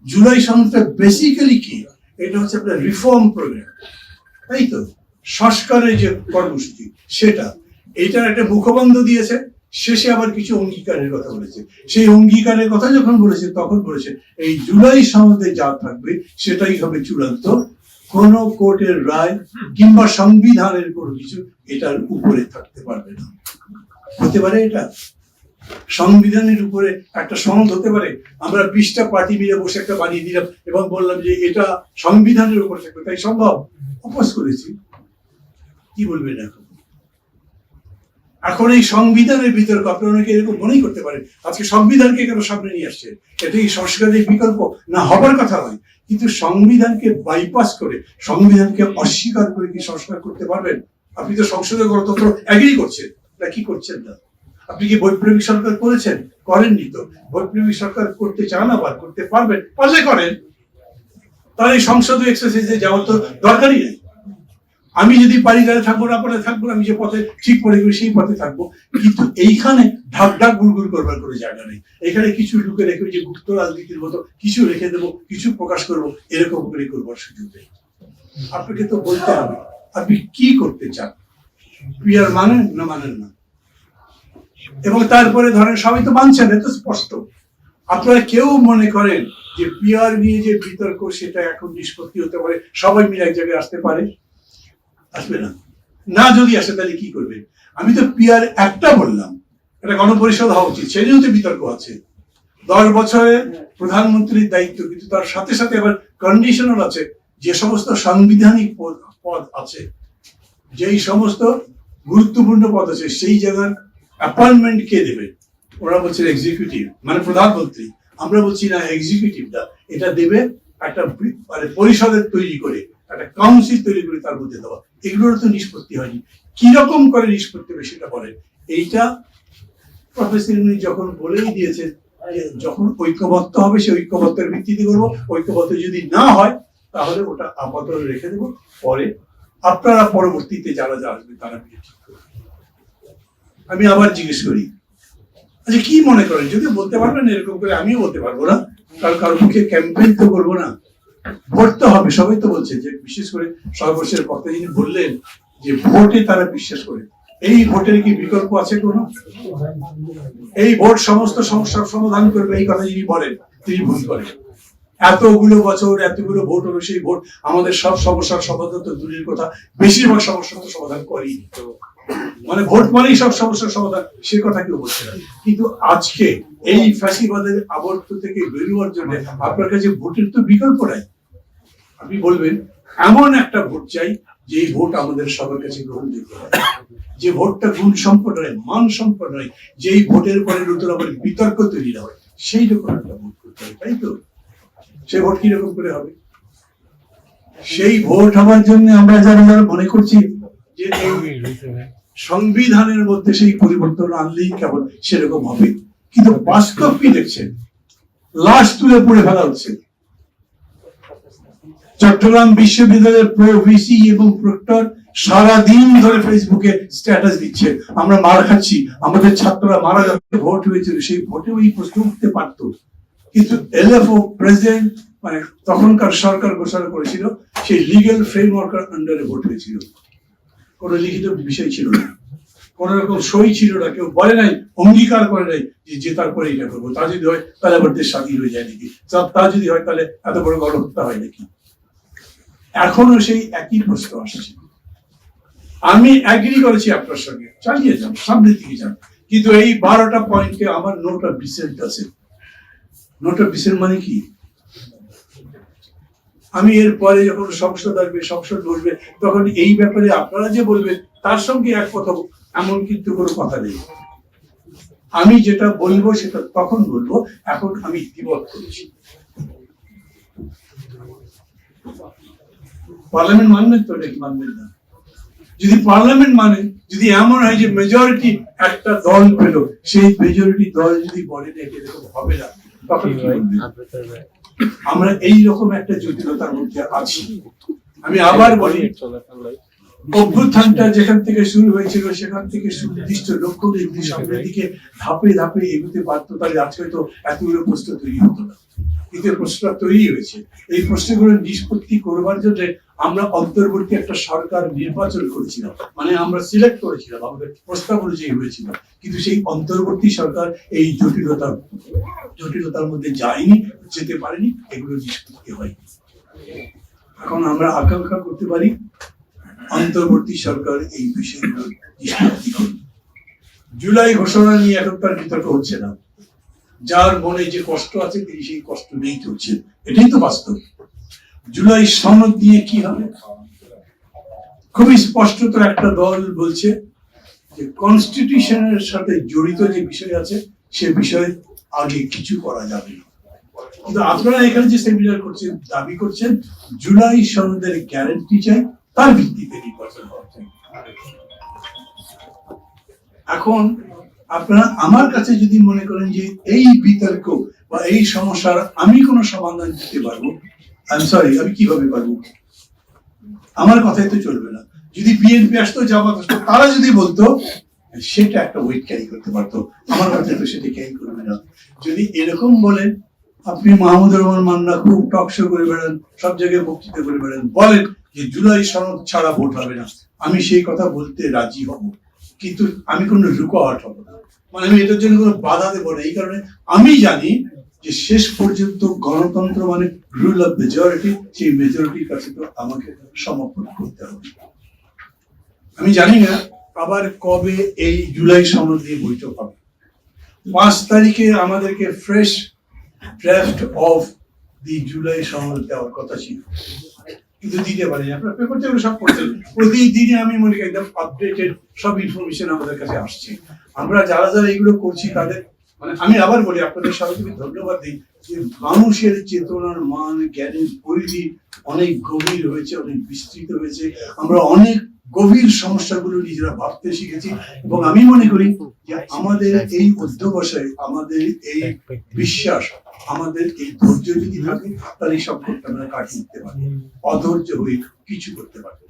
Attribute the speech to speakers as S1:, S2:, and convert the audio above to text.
S1: July সনদটা basically কি, এটা হচ্ছে আপনার রিফর্ম প্রোগ্রাম, তাই তো, সংস্কারের যে কর্মসূচি সেটা, এইটার একটা মুখবন্ধ দিয়েছে, শেষে আবার কিছু অঙ্গীকারের কথা বলেছে। সেই অঙ্গীকারের কথা যখন বলেছে তখন বলেছে এই জুলাই সনদে যা থাকবে সেটাই হবে চূড়ান্ত, কোন কোর্টের রায় কিংবা সংবিধানের কোনো কিছু এটার উপরে থাকতে পারবে না। হতে পারে এটা সংবিধানের উপরে একটা সনদ হতে পারে? আমরা 20টা পার্টি মিলে বসে একটা বানিয়ে দিলাম এবং বললাম যে এটা সংবিধানের উপর থাকবে, তাই সম্ভব? অপোজ করেছি। কি বলবেন এখন? এখন এই সংবিধানের বিতর্ক আপনারা অনেকে এরকম মনেই করতে পারেন আজকে সংবিধানকে কেন সামনে নিয়ে আসছে, এটা কি সংস্কারের বিকল্প? না, হবার কথা নয়, কিন্তু সংবিধানকে বাইপাস করে, সংবিধানকে অস্বীকার করে কি সংস্কার করতে পারবেন? আপনি তো সংসদীয় গণতন্ত্র এগ্রি করছেন না, কি করছেন না? আপনি কি বৈপ্লবিক সরকার করেছেন? করেননি তো। বৈপ্লবিক সরকার করতে চান, আবার করতে পারবেন, পারলে করেন, তাহলে এই সংসদীয় এক্সারসাইজে যাওয়ার তো দরকারই নেই। আমি যদি পারি তাহলে থাকবো, না পারে থাকবো, আমি যে পথে ঠিক মনে করি সেই পথে থাকবো, কিন্তু এইখানে ঢাক ঢাক গুড়গুড় করবার কোনো জায়গা নেই। এখানে কিছু লুকে রেখে যে গুপ্ত রাজনীতির মতো কিছু রেখে দেবো, কিছু প্রকাশ করবো, এরকম করে করবার সুযোগ নেই। আপনাকে তো বলতে হবে আপনি কি করতে চান, পিয়ার মানেন না মানেন না। এবং তারপরে ধরেন সবাই তো মানছেন, এত স্পষ্ট। আপনারা কেউ মনে করেন যে পিয়ার নিয়ে যে বিতর্ক সেটা এখন নিষ্পত্তি হতে পারে, সবাই মিলে এক জায়গায় আসতে পারে? আসবে না। না যদি আসে তাহলে কি করবেন? আমি তো পিয়ার একটা বললাম, এটা গণপরিষদ হওয়া উচিত, সেই জন্য তো বিতর্ক আছে। 10 বছরে প্রধানমন্ত্রীর দায়িত্ব, কিন্তু তার সাথে সাথে আবার কন্ডিশনাল আছে, যে সমস্ত সাংবিধানিক পদ আছে, যেই সমস্ত গুরুত্বপূর্ণ পদ আছে, সেই জায়গার অ্যাপয়েন্টমেন্ট কে দেবে? ওরা বলছে এক্সিকিউটিভ, মানে প্রধানমন্ত্রী। আমরা বলছি না, এক্সিকিউটিভটা এটা দেবে একটা মানে পরিষদের তৈরি করে, একটা কাউন্সিল তৈরি করে তার মধ্যে দেওয়া। এগুলোর তো নিষ্পত্তি হয়নি, কিরকম করে নিষ্পত্তি হবে সেটা বলে। এইটা প্রফেসর যখন বলেই দিয়েছে যখন ঐক্যবদ্ধ হবে সে ঐক্যবদ্ধের ভিত্তিতে করবো, ঐক্যবদ্ধ যদি না হয় তাহলে ওটা আপাতত রেখে দেবো, পরে আপনারা পরবর্তীতে যারা যা আসবে তারা ঠিক করবে। আমি আবার জিজ্ঞেস করি, আচ্ছা কি মনে করেন, যদি বলতে পারবেন এরকম করে, আমিও বলতে পারবো না, কারণ কারোর মুখে ক্যাম্পেইন তো করবো না, ভোট তো হবে। সবাই তো বলছে যে, বিশেষ করে সর্বশেষ বক্তা যিনি বললেন যে ভোটে তারা বিশ্বাস করে, এই ভোটের কি বিকল্প আছে কোনো? এই ভোট সমস্ত সমস্যার সমাধান করবে এই কথা যিনি বলেন তিনি ভুল করেন। এতগুলো বছর এতগুলো ভোট হলো, সেই ভোট আমাদের সব সমস্যার সমাধান তো দূরের কথা, বেশিরভাগ সমস্যা তো সমাধান করেই। মানে ভোট মানেই সব সমস্যার সমাধান, সে কথা কেউ বলছে না। কিন্তু আজকে এই ফ্যাসিবাদের আবর্ত থেকে বেরোয়ার জন্য আপনার কাছে ভোটের তো বিকল্প নাই। আপনি বলবেন এমন একটা ভোট চাই যে ভোট আমাদের সবার কাছে গ্রহণযোগ্য হয়, যে ভোটটা গুণ সম্পন্ন নয়, মান সম্পন্ন নয়, যেই ভোটের পরে নতুন আবার বিতর্ক তৈরি হয়, সেই রকম একটা ভোট করতে হবে, তাই তো? সেই ভোট কিরকম করে হবে? সেই ভোট হওয়ার জন্য আমরা যারা যারা মনে করছি যে সংবিধানের মধ্যে সেই পরিবর্তন আনলেই কেবল সেরকম হবে, কিন্তু বাস্তব কি দেখছেন? লাশ তুলে পড়ে ফেলা হচ্ছে। চট্টগ্রাম বিশ্ববিদ্যালয়ের প্রো ভিসি এবং প্রক্টর সারাদিন ধরে ফেসবুকে স্ট্যাটাস দিচ্ছে, আমরা মার খাচ্ছি, আমাদের ছাত্ররা মারা যাচ্ছে। ভোট হয়েছিল, সেই ভোটে ওই প্রশ্ন উঠতে পারত, কিন্তু এলএফও প্রেসিডেন্ট মানে তখনকার সরকার ঘোষণা করেছিল সেই লিগ্যাল ফ্রেমওয়ার্কের আন্ডারে ভোট হয়েছিল, কোন লিখিত বিষয় ছিল না, কোন রকম সই ছিল না, কেউ বলে নাই, অঙ্গীকার করে নাই যে জেতার পরে এটা করবো। তা যদি হয় তাহলে আবার দেশ স্বাধীন হয়ে যায় নাকি? তা যদি হয় তাহলে এত বড় গণহত্যা হয় নাকি? এখনো সেই একই প্রশ্ন আসছে। আমি এগ্রি করেছি আপনার সঙ্গে, চালিয়ে যান, সামনের দিকে যান, কিন্তু এই 12টা পয়েন্টে আমার নোট অফ ডিসেন্ট আছে। নোট অফ ডিসেন্ট মানে কি? আমি এর পরে যখন সংসদ আসবে, সংসদ বসবে, তখন এই ব্যাপারে আপনারা যে বলবেন তার সঙ্গে এক কথা এমন কিন্তু কোনো কথা নেই। আমি যেটা বলবো সেটা তখন বলবো, এখন আমি দ্বিমত করেছি। পার্লামেন্ট মানবেন তো, নাকি মানবেন না? যদি পার্লামেন্ট মানে, যদি এমন হয় যে মেজরিটি একটা দল পেল, সেই মেজরিটি দল যদি বলে এরকম হবে না, তখন কি বলবেন? আমরা এই রকম একটা জটিলতার মধ্যে আছি। আমি আবার বলি, অভ্যুত্থানটা যেখান থেকে শুরু হয়েছিল সেখান থেকে সুনির্দিষ্ট লক্ষ্য নির্দিষ্ট সামনের দিকে ধাপে ধাপে এগোতে পারতো, তাহলে আজকে তো এতগুলো প্রশ্ন তৈরি হতো না। কিন্তু প্রশ্নটা তৈরি হয়েছে। এই প্রশ্নগুলো নিষ্পত্তি করবার জন্য আমরা অন্তর্বর্তী একটা সরকার নির্বাচন করেছিলাম, মানে আমরা সিলেক্ট করেছিলাম, আমাদের প্রস্তাব অনুযায়ী হয়েছিল। কিন্তু সেই অন্তর্বর্তী সরকার এই জটিলতার মধ্যে যায়নি, যেতে পারেনি, এগুলো নিষ্পত্তি হয়নি। এখন আমরা আকাঙ্ক্ষা করতে পারি অন্তর্বর্তী সরকার এই বিষয়গুলো নিষ্পত্তি করবে। জুলাই ঘোষণা নিয়ে এখন তার বিতর্ক হচ্ছে না। যার মনে যে কষ্ট আছে তিনি সেই কষ্ট নিয়েই চলছেন, এটাই তো বাস্তব। জুলাই সনদ নিয়ে কি হবে? খুবই স্পষ্টত একটা দল বলছে যে কনস্টিটিউশনের সাথে জড়িত যে বিষয় আছে সে বিষয়ে আগে কিছু করা যাবে না। কিন্তু আপনারা এখানে যে সেমিনার করছেন, দাবি করছেন জুলাই সনদের গ্যারান্টি চাই, তার ভিত্তিতে নির্বাচন হওয়া চাই। এখন আপনারা আমার কাছে যদি মনে করেন যে এই বিতর্ক বা এই সমস্যার আমি কোনো সমাধান দিতে পারবো, আমি কিভাবে পারবো? আমার কথাই তো চলবে না। যদি বিএনপি আসতো, জামাত আসতো, তারা যদি বলতো সেটা একটা ওয়েট ক্যারি করতে পারতো, আমার কথাই তো সেটা ক্যারি করবে না। যদি এরকম বলেন, আপনি মাহমুদুর রহমান মান্না খুব টকশো করে বেড়ান, সব জায়গায় বক্তৃতা করে বেড়ান, বলেন যে জুলাই সনদ ছাড়া ভোট হবে না, আমি সেই কথা বলতে রাজি হব, কিন্তু আমি কোনো রুকাওয়াট হব না। মানে আমি এটার জন্য কোনো বাধা দেবো না। এই কারণে আমি জানি যে শেষ পর্যন্ত গণতন্ত্র মানে রুল অফ মেজরিটি, সেই মেজরিটির কাছে তো আমাকে সমর্পণ করতে হবে। আমি জানি না আবার কবে এই জুলাই সনদ নিয়ে বৈঠক হবে। 5 তারিখে আমাদেরকে fresh draft of the July সনদ দেওয়ার কথা ছিল, কিন্তু দিতে পারি। আপনার পেপার থেকে সব পড়ছেন, প্রতিদিনই আমি মনে করি একদম আপডেটেড সব ইনফরমেশন আমাদের কাছে আসছে। আমরা যারা যারা এগুলো করছি তাদের মানে আমি আবার বলি, আপনাদের সবাইকে ধন্যবাদ দিই যে মানুষের চেতনার মান, জ্ঞানের পরিধি অনেক গভীর হয়েছে, অনেক বিস্তৃত হয়েছে। আমরা অনেক গভীর সমস্যাগুলো নিজেরা ভাবতে শিখেছি, এবং আমি মনে করি যে আমাদের এই অধ্যবসায়, আমাদের এই বিশ্বাস, আমাদের এই ধৈর্য যদি থাকে তাহলে এই সংকটটা আমরা কাটিয়ে উঠতে পারি। অধৈর্য হয়ে কিছু করতে পারি।